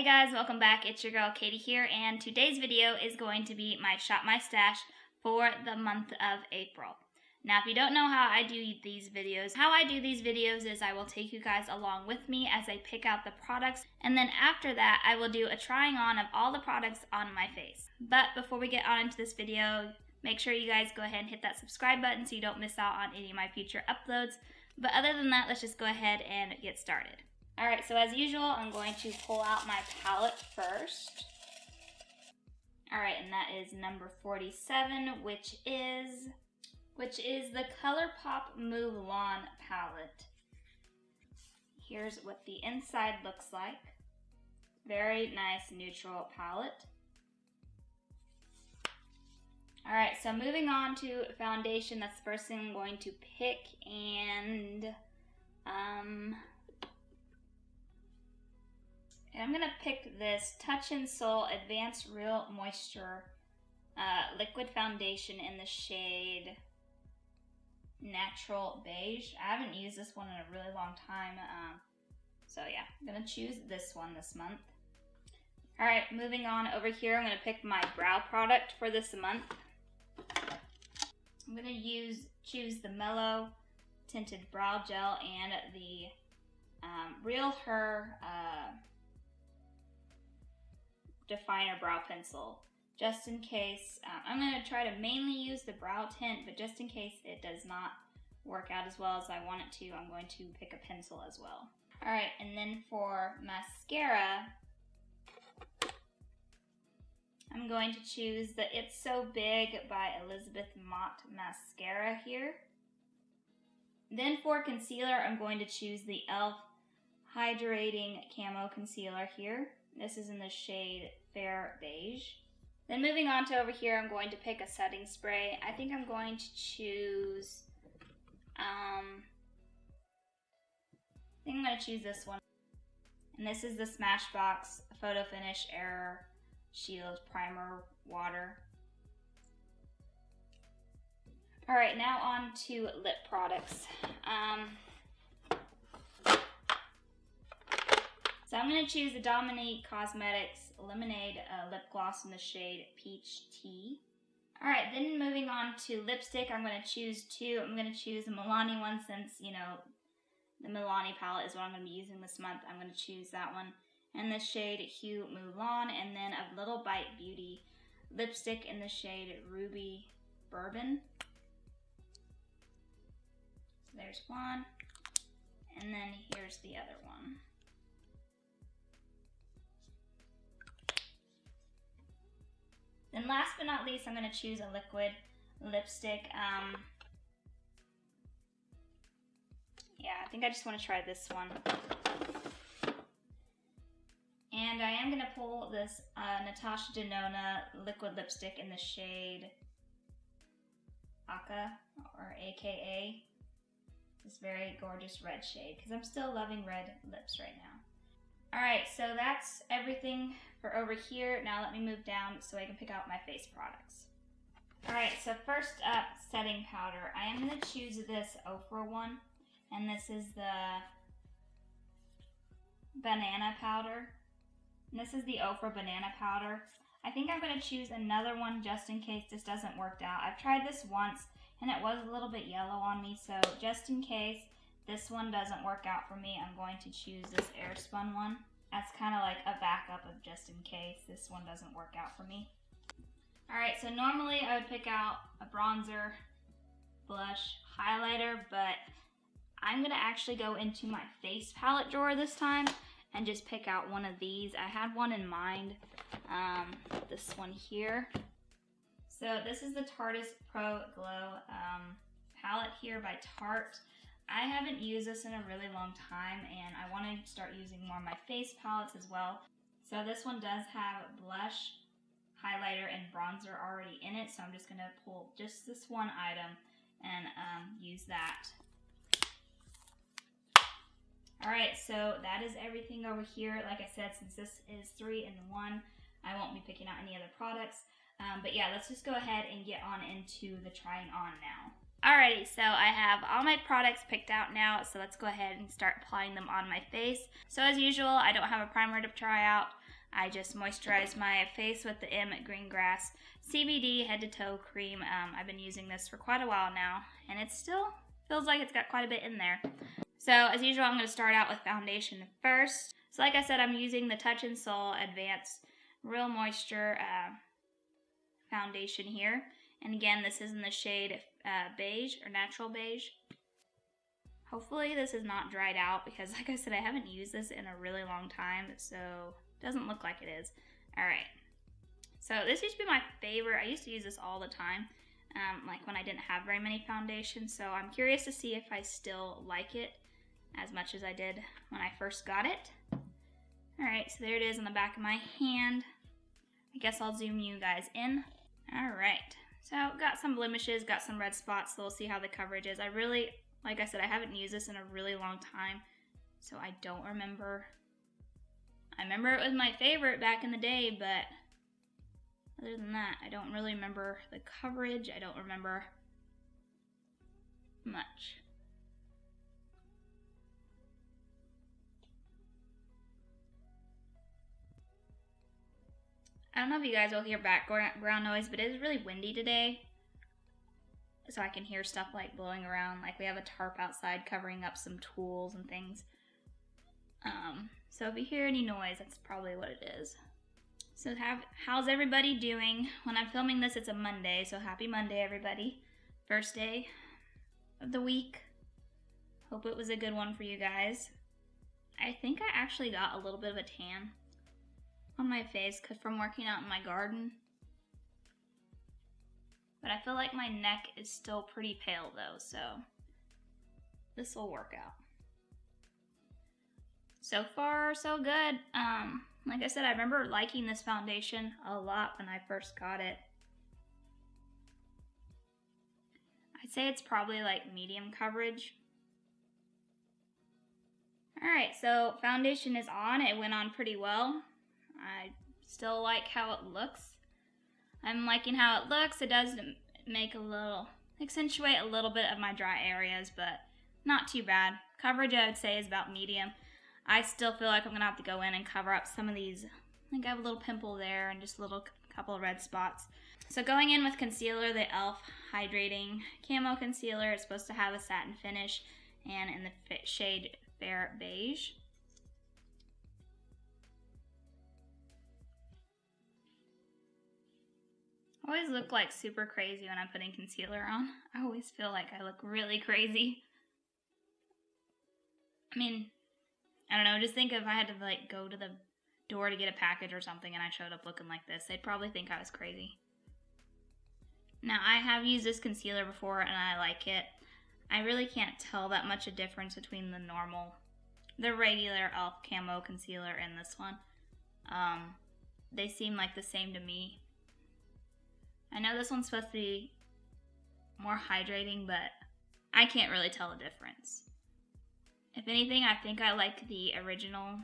Hey guys, welcome back. It's your girl Katie here, and today's video is going to be my Shop My Stash for the month of April. Now, if you don't know how I do these videos, is I will take you guys along with me as I pick out the products, and then after that, I will do a trying on of all the products on my face. But before we get on into this video, make sure you guys go ahead and hit that subscribe button so you don't miss out on any of my future uploads. But other than that, let's just go ahead and get started. Alright, so as usual, I'm going to pull out my palette first. Alright, and that is number 47, which is the ColourPop Mulan palette. Here's what the inside looks like. Very nice neutral palette. Alright, so moving on to foundation, that's the first thing I'm going to pick, and I'm going to pick this Touch in Sol Advanced Real Moisture liquid foundation in the shade Natural Beige. I haven't used this one in a really long time, so yeah, I'm going to choose this one this month. Alright, moving on over here, I'm going to pick my brow product for this month. I'm going to choose the Mellow Tinted Brow Gel and the Real Her Definer Brow Pencil, just in case. I'm going to try to mainly use the brow tint, but just in case it does not work out as well as I want it to, I'm going to pick a pencil as well. Alright, and then for mascara, I'm going to choose the It's So Big by Elizabeth Mott mascara here. Then for concealer, I'm going to choose the e.l.f. Hydrating Camo Concealer here. This is in the shade Fair Beige. Then moving on to over here, I'm going to pick a setting spray. I think I'm going to choose, this one. And this is the Smashbox Photo Finish Air Shield Primer Water. Alright, now on to lip products. So I'm going to choose the Dominique Cosmetics Lemonade Lip Gloss in the shade Peach Tea. Alright, then moving on to lipstick, I'm going to choose two. I'm going to choose the Milani one since, you know, the Milani palette is what I'm going to be using this month. I'm going to choose that one. And the shade Hue Mulan, and then a Little Bite Beauty lipstick in the shade Ruby Bourbon. So there's one, and then here's the other one. Then last but not least, I'm going to choose a liquid lipstick. Yeah, I think I just want to try this one. And I am going to pull this Natasha Denona liquid lipstick in the shade Aka, or AKA. This very gorgeous red shade, because I'm still loving red lips right now. Alright, so that's everything for over here. Now let me move down so I can pick out my face products. Alright, so first up, setting powder. I am going to choose this Ofra one, and this is the banana powder. And this is the Ofra banana powder. I think I'm going to choose another one just in case this doesn't work out. I've tried this once and it was a little bit yellow on me, so just in case this one doesn't work out for me, I'm going to choose this Airspun one. That's kind of like a backup of just in case this one doesn't work out for me. Alright, so normally I would pick out a bronzer, blush, highlighter, but I'm going to actually go into my face palette drawer this time and just pick out one of these. I had one in mind, this one here. So this is the Tarte's Pro Glow palette here by Tarte. I haven't used this in a really long time, and I want to start using more of my face palettes as well. So this one does have blush, highlighter, and bronzer already in it, so I'm just going to pull just this one item and use that. Alright, so that is everything over here. Like I said, since this is 3 in 1, I won't be picking out any other products. But yeah, let's just go ahead and get on into the trying on now. Alrighty, so I have all my products picked out now, so let's go ahead and start applying them on my face. So as usual, I don't have a primer to try out. I just moisturized my face with the Green Grass CBD Head to Toe Cream. I've been using this for quite a while now, and it still feels like it's got quite a bit in there. So as usual, I'm going to start out with foundation first. So like I said, I'm using the Touch in Sol Advanced Real Moisture foundation here. And again, this is in the shade beige or natural beige. Hopefully this is not dried out because like I said, I haven't used this in a really long time, so it doesn't look like it is. All right. So this used to be my favorite. I used to use this all the time, like when I didn't have very many foundations. So I'm curious to see if I still like it as much as I did when I first got it. All right, so there it is on the back of my hand. I guess I'll zoom you guys in. All right, so got some blemishes, got some red spots, so we'll see how the coverage is. Like I said, I haven't used this in a really long time, so I don't remember. I remember it was my favorite back in the day, but other than that, I don't really remember the coverage. I don't remember much. I don't know if you guys will hear background noise, but it is really windy today. So I can hear stuff like blowing around, like we have a tarp outside covering up some tools and things. So if you hear any noise, that's probably what it is. So how's everybody doing? When I'm filming this, it's a Monday, so happy Monday, everybody. First day of the week. Hope it was a good one for you guys. I think I actually got a little bit of a tan on my face from working out in my garden. But I feel like my neck is still pretty pale though, so this will work out. So far, so good. Like I said, I remember liking this foundation a lot when I first got it. I'd say it's probably like medium coverage. Alright, so foundation is on. It went on pretty well. I still like how it looks. I'm liking how it looks. It does accentuate a little bit of my dry areas, but not too bad. Coverage, I would say, is about medium. I still feel like I'm gonna have to go in and cover up some of these. I think I have a little pimple there and just a couple of red spots. So going in with concealer, the e.l.f. Hydrating Camo Concealer. It's supposed to have a satin finish and in the shade Fair Beige. I always look like super crazy when I'm putting concealer on. I always feel like I look really crazy. I mean, I don't know, just think if I had to like go to the door to get a package or something and I showed up looking like this, they'd probably think I was crazy. Now, I have used this concealer before and I like it. I really can't tell that much a difference between the regular e.l.f. Camo Concealer and this one. They seem like the same to me. I know this one's supposed to be more hydrating, but I can't really tell a difference. If anything, I think I like the original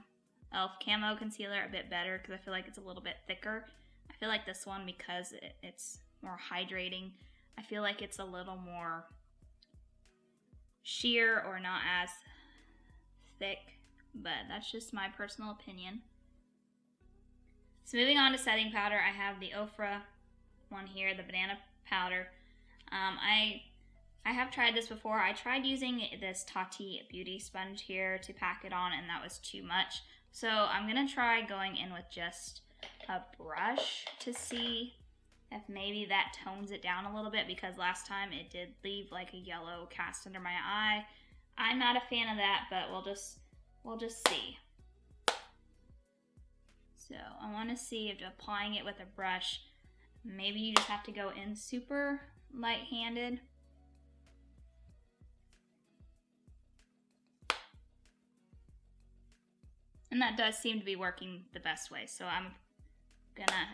e.l.f. Camo Concealer a bit better because I feel like it's a little bit thicker. I feel like this one, because it's more hydrating, I feel like it's a little more sheer or not as thick, but that's just my personal opinion. So moving on to setting powder, I have the Ofra one here, the banana powder. I have tried this before. I tried using this Tati beauty sponge here to pack it on and that was too much. So I'm gonna try going in with just a brush to see if maybe that tones it down a little bit, because last time it did leave like a yellow cast under my eye. I'm not a fan of that, but we'll just see. So I want to see if applying it with a brush, maybe you just have to go in super light-handed. And that does seem to be working the best way. So I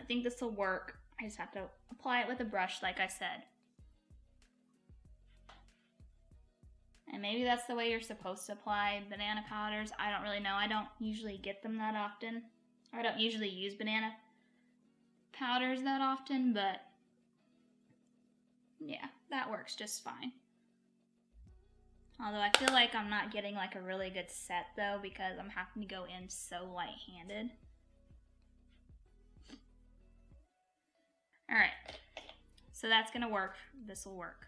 think this will work. I just have to apply it with a brush, like I said. And maybe that's the way you're supposed to apply banana powders. I don't really know. I don't usually get them that often. I don't usually use banana powders that often, but yeah, that works just fine. Although I feel like I'm not getting like a really good set though, because I'm having to go in so light-handed. All right, so that's gonna work. This will work.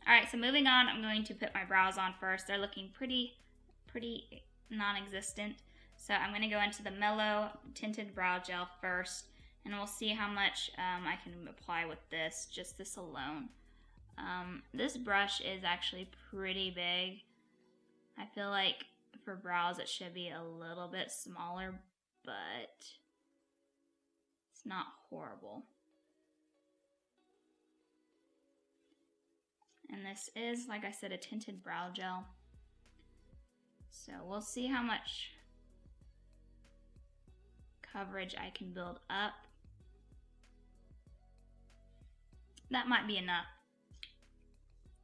All right, so moving on, I'm going to put my brows on first. They're looking pretty non-existent. So I'm gonna go into the Mellow Tinted Brow Gel first, and we'll see how much I can apply with this, just this alone. This brush is actually pretty big. I feel like for brows it should be a little bit smaller, but it's not horrible. And this is, like I said, a tinted brow gel. So we'll see how much coverage I can build up. That might be enough.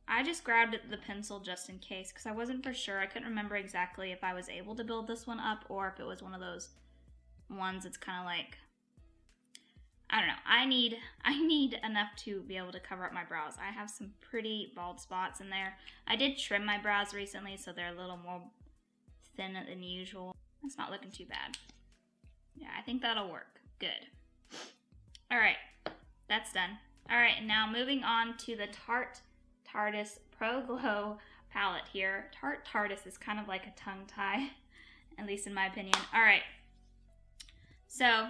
I just grabbed the pencil just in case because I wasn't for sure. I couldn't remember exactly if I was able to build this one up or if it was one of those ones that's kind of like, I don't know. I need enough to be able to cover up my brows. I have some pretty bald spots in there. I did trim my brows recently, so they're a little more thin than usual. It's not looking too bad. Yeah, I think that'll work. Good. All right, that's done. All right, and now moving on to the Tarte Tarteist Pro Glow palette here. Tarte Tarteist is kind of like a tongue tie, at least in my opinion. All right, so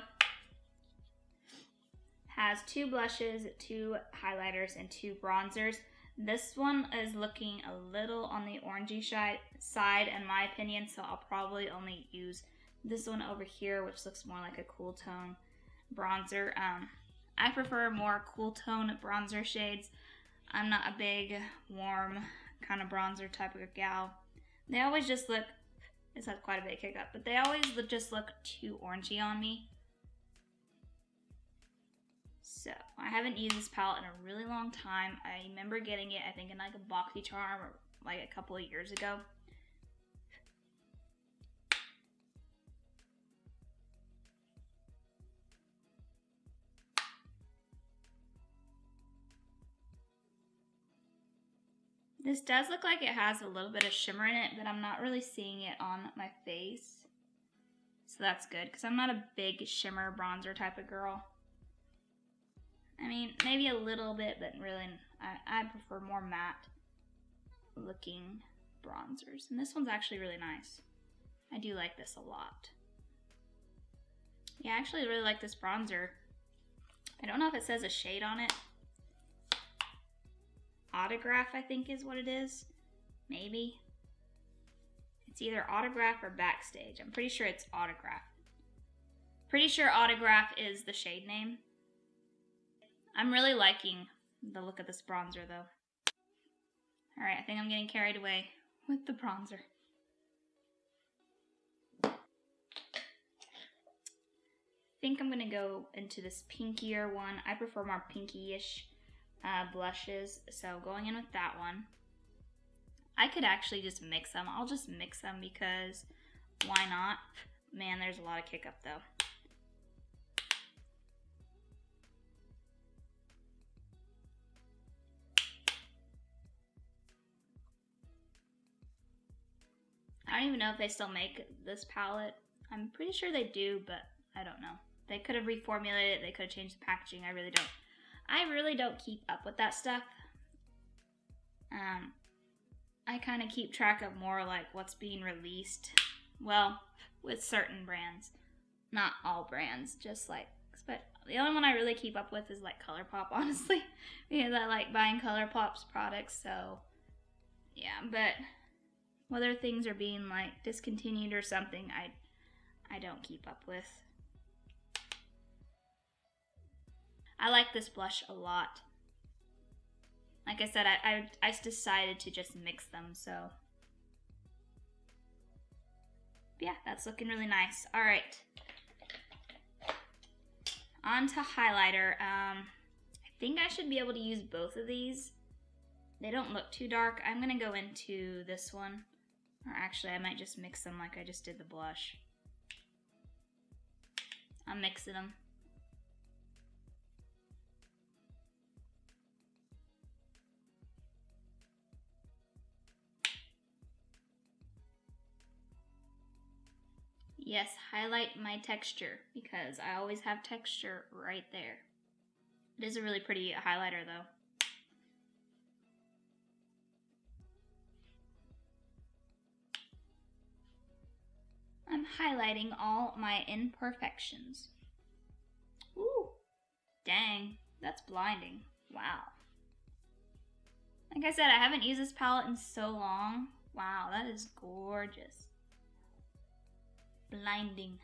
has 2 blushes, 2 highlighters, and 2 bronzers. This one is looking a little on the orangey side in my opinion, so I'll probably only use this one over here, which looks more like a cool tone bronzer. I prefer more cool tone bronzer shades. I'm not a big, warm kind of bronzer type of gal. They always just look, this has quite a bit of kick up, but they always just look too orangey on me. So, I haven't used this palette in a really long time. I remember getting it, I think, in like a BoxyCharm or like a couple of years ago. This does look like it has a little bit of shimmer in it, but I'm not really seeing it on my face. So that's good, because I'm not a big shimmer bronzer type of girl. I mean, maybe a little bit, but really, I prefer more matte looking bronzers. And this one's actually really nice. I do like this a lot. Yeah, I actually really like this bronzer. I don't know if it says a shade on it. Autograph, I think is what it is. Maybe. It's either Autograph or Backstage. I'm pretty sure it's Autograph. Pretty sure Autograph is the shade name. I'm really liking the look of this bronzer though. Alright, I think I'm getting carried away with the bronzer. I think I'm going to go into this pinkier one. I prefer more pinky-ish blushes, so going in with that one. I could actually just mix them. I'll just mix them because why not? Man, there's a lot of kick up though. I don't even know if they still make this palette. I'm pretty sure they do, but I don't know. They could have reformulated it. They could have changed the packaging. I really don't keep up with that stuff. I kind of keep track of more like what's being released. Well, with certain brands. Not all brands, just like, but the only one I really keep up with is like ColourPop, honestly. Because I like buying ColourPop's products, so yeah, but whether things are being like discontinued or something, I don't keep up with. I like this blush a lot. Like I said, I decided to just mix them, so yeah, that's looking really nice. All right, on to highlighter. I think I should be able to use both of these. They don't look too dark. I'm gonna go into this one. Or actually, I might just mix them like I just did the blush. I'm mixing them. Yes, highlight my texture because I always have texture right there. It is a really pretty highlighter though. I'm highlighting all my imperfections. Ooh, dang, that's blinding. Wow. Like I said, I haven't used this palette in so long. Wow, that is gorgeous. Blinding.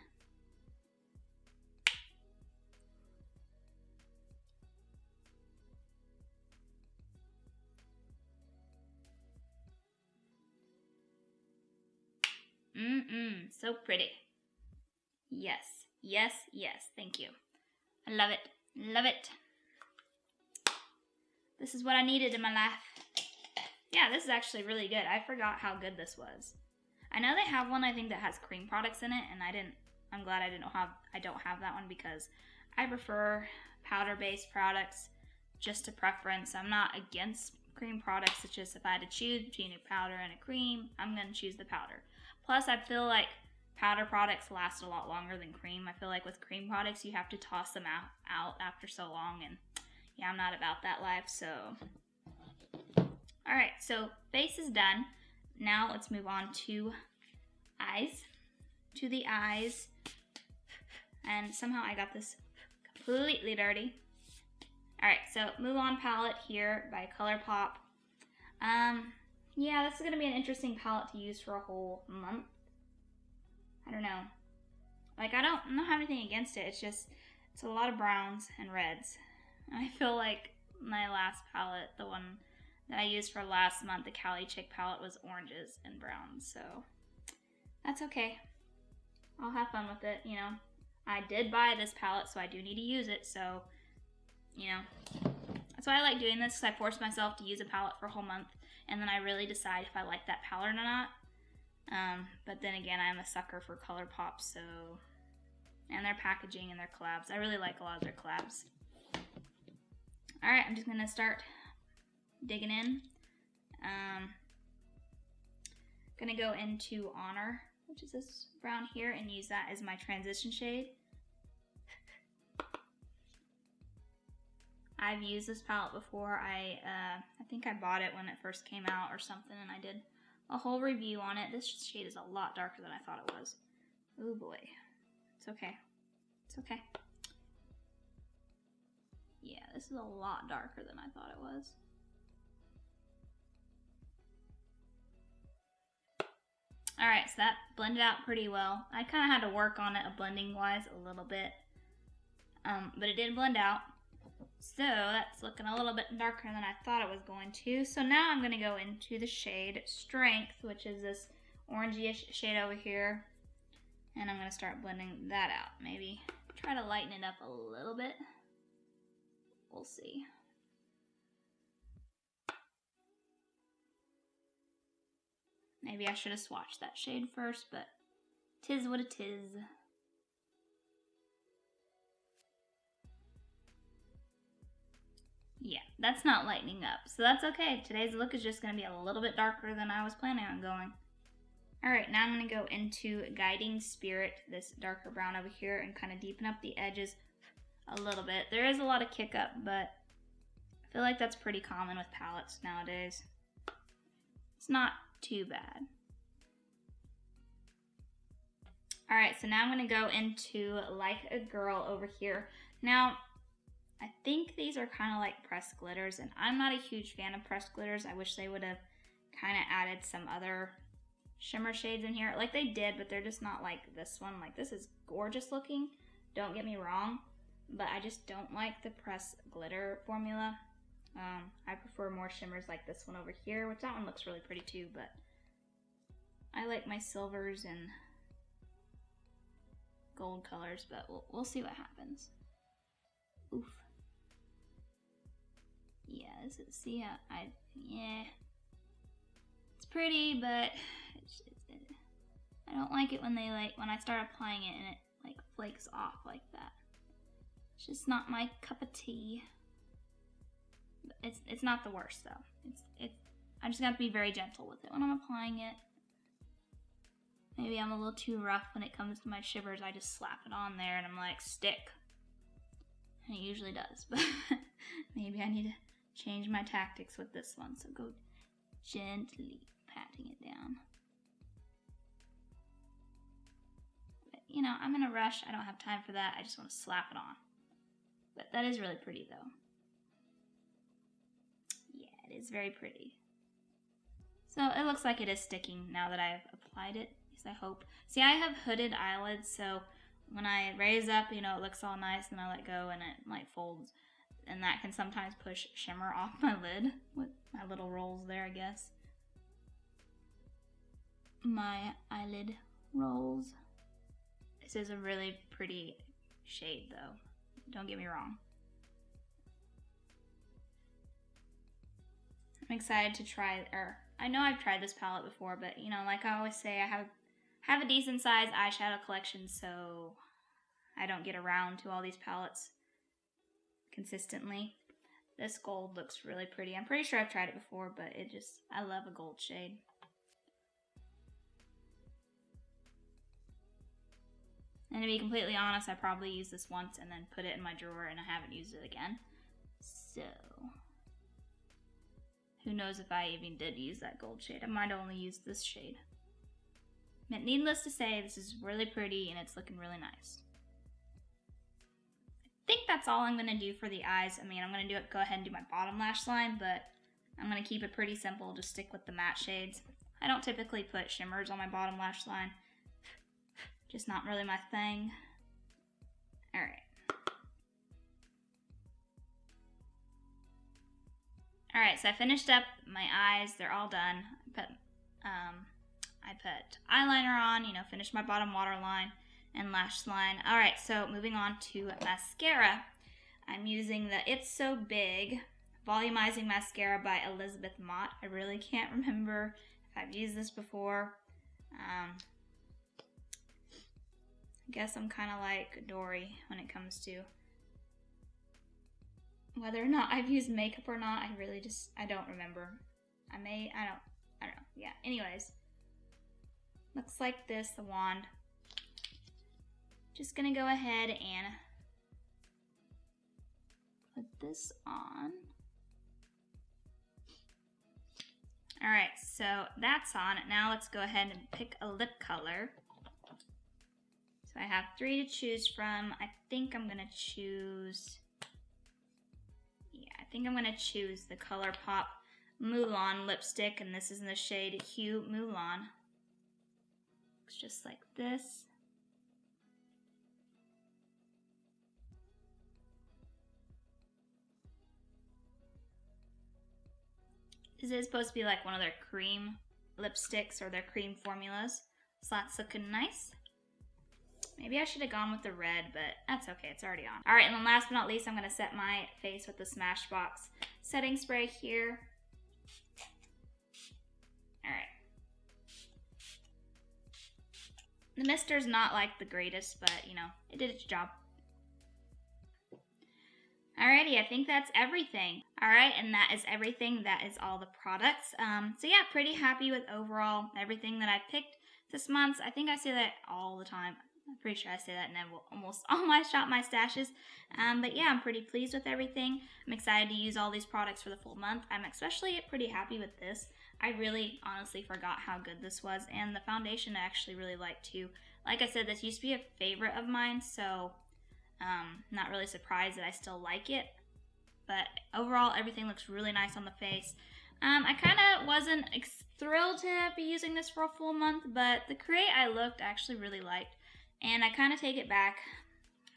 So pretty. Yes, yes, yes, thank you. I love it, love it. This is what I needed in my life. Yeah, this is actually really good. I forgot how good this was. I know they have one, I think, that has cream products in it, and I'm glad I don't have that one because I prefer powder-based products just to preference. I'm not against cream products. It's just if I had to choose between a powder and a cream, I'm going to choose the powder. Plus, I feel like powder products last a lot longer than cream. I feel like with cream products, you have to toss them out after so long, and yeah, I'm not about that life, so. Alright, so face is done. Now let's move on to eyes. To the eyes. And somehow I got this completely dirty. Alright, so Move On palette here by ColourPop. Yeah, this is going to be an interesting palette to use for a whole month. I don't know. Like, I don't have anything against it. It's a lot of browns and reds. I feel like my last palette, the one that I used for last month, the Cali Chick palette, was oranges and browns. So, that's okay. I'll have fun with it, you know. I did buy this palette, so I do need to use it. So, you know, that's why I like doing this, because I force myself to use a palette for a whole month. And then I really decide if I like that palette or not. But then again, I'm a sucker for ColourPop, so, and their packaging and their collabs. I really like a lot of their collabs. Alright, I'm just going to start digging in. Going to go into Honor, which is this brown here, and use that as my transition shade. I've used this palette before. I think I bought it when it first came out or something, and I did a whole review on it. This shade is a lot darker than I thought it was. Oh boy. It's okay. It's okay. Yeah, this is a lot darker than I thought it was. Alright, so that blended out pretty well. I kind of had to work on it blending wise a little bit. But it did blend out. So that's looking a little bit darker than I thought it was going to. So now I'm going to go into the shade Strength, which is this orangey-ish shade over here. And I'm going to start blending that out. Maybe try to lighten it up a little bit. We'll see. Maybe I should have swatched that shade first, but 'tis what it is. Yeah, that's not lightening up, so that's okay. Today's look is just going to be a little bit darker than I was planning on going. Alright, now I'm going to go into Guiding Spirit, this darker brown over here, and kind of deepen up the edges a little bit. There is a lot of kick up, but I feel like that's pretty common with palettes nowadays. It's not too bad. Alright, so now I'm going to go into Like a Girl over here. Now, I think these are kind of like pressed glitters, and I'm not a huge fan of pressed glitters. I wish they would have kind of added some other shimmer shades in here. Like they did, but they're just not like this one. Like this is gorgeous looking, don't get me wrong, but I just don't like the pressed glitter formula. I prefer more shimmers like this one over here, which that one looks really pretty too, but I like my silvers and gold colors, but we'll see what happens. Oof. Yeah, see, yeah. It's pretty, but I don't like it when when I start applying it and it like flakes off like that. It's just not my cup of tea. It's not the worst though. I just got to be very gentle with it when I'm applying it. Maybe I'm a little too rough when it comes to my shivers. I just slap it on there and I'm like, stick. And it usually does, but maybe I need to change my tactics with this one. So go gently patting it down. But, you know, I'm in a rush. I don't have time for that. I just want to slap it on. But that is really pretty, though. Yeah, it is very pretty. So it looks like it is sticking now that I've applied it, at least I hope. See, I have hooded eyelids, so when I raise up, you know, it looks all nice, and I let go and it like folds. And that can sometimes push shimmer off my lid with my little rolls there, I guess. My eyelid rolls. This is a really pretty shade, though. Don't get me wrong. I'm excited to try, or I know I've tried this palette before, but you know, like I always say, I have a decent sized eyeshadow collection, so I don't get around to all these palettes consistently. This gold looks really pretty. I'm pretty sure I've tried it before, but I love a gold shade. And to be completely honest, I probably used this once and then put it in my drawer and I haven't used it again. So, who knows if I even did use that gold shade. I might have only used this shade. But needless to say, this is really pretty and it's looking really nice. I think that's all I'm going to do for the eyes. I mean, I'm going to go ahead and do my bottom lash line, but I'm going to keep it pretty simple, just stick with the matte shades. I don't typically put shimmers on my bottom lash line. Just not really my thing. Alright. Alright, so I finished up my eyes. They're all done. I put eyeliner on, you know, finished my bottom waterline and lash line. Alright, so moving on to mascara. I'm using the It's So Big Volumizing Mascara by Elizabeth Mott. I really can't remember if I've used this before. I guess I'm kind of like Dory when it comes to whether or not I've used makeup or not. I don't remember. I don't know. Yeah, anyways. Looks like this, the wand. Just gonna go ahead and put this on. Alright, so that's on. Now let's go ahead and pick a lip color. So I have 3 to choose from. I think I'm gonna choose the ColourPop Mulan lipstick, and this is in the shade Hue Mulan. Looks just like this. This is supposed to be like one of their cream lipsticks or their cream formulas. So that's looking nice. Maybe I should have gone with the red, but that's okay, it's already on. Alright, and then last but not least, I'm going to set my face with the Smashbox setting spray here. Alright. The mister's not like the greatest, but you know, it did its job. Alrighty, I think that's everything. Alright, and that is everything. That is all the products. So yeah, pretty happy with overall everything that I picked this month. I think I say that all the time. I'm pretty sure I say that in almost all my Shop My Stashes. But yeah, I'm pretty pleased with everything. I'm excited to use all these products for the full month. I'm especially pretty happy with this. I really honestly forgot how good this was, and the foundation I actually really like too. Like I said, this used to be a favorite of mine, so not really surprised that I still like it. But overall, everything looks really nice on the face. I kind of wasn't thrilled to be using this for a full month, but the Create I Looked I actually really liked. And I kind of take it back.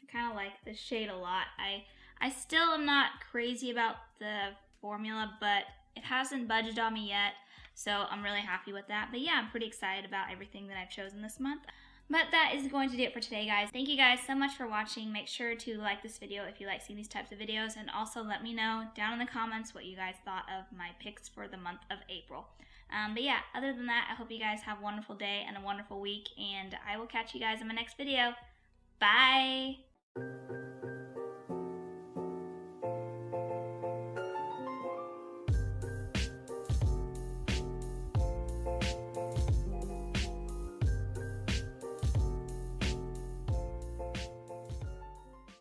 I kind of like this shade a lot. I still am not crazy about the formula, but it hasn't budged on me yet. So I'm really happy with that. But yeah, I'm pretty excited about everything that I've chosen this month. But that is going to do it for today, guys. Thank you guys so much for watching. Make sure to like this video if you like seeing these types of videos. And also let me know down in the comments what you guys thought of my picks for the month of April. But yeah, other than that, I hope you guys have a wonderful day and a wonderful week. And I will catch you guys in my next video. Bye!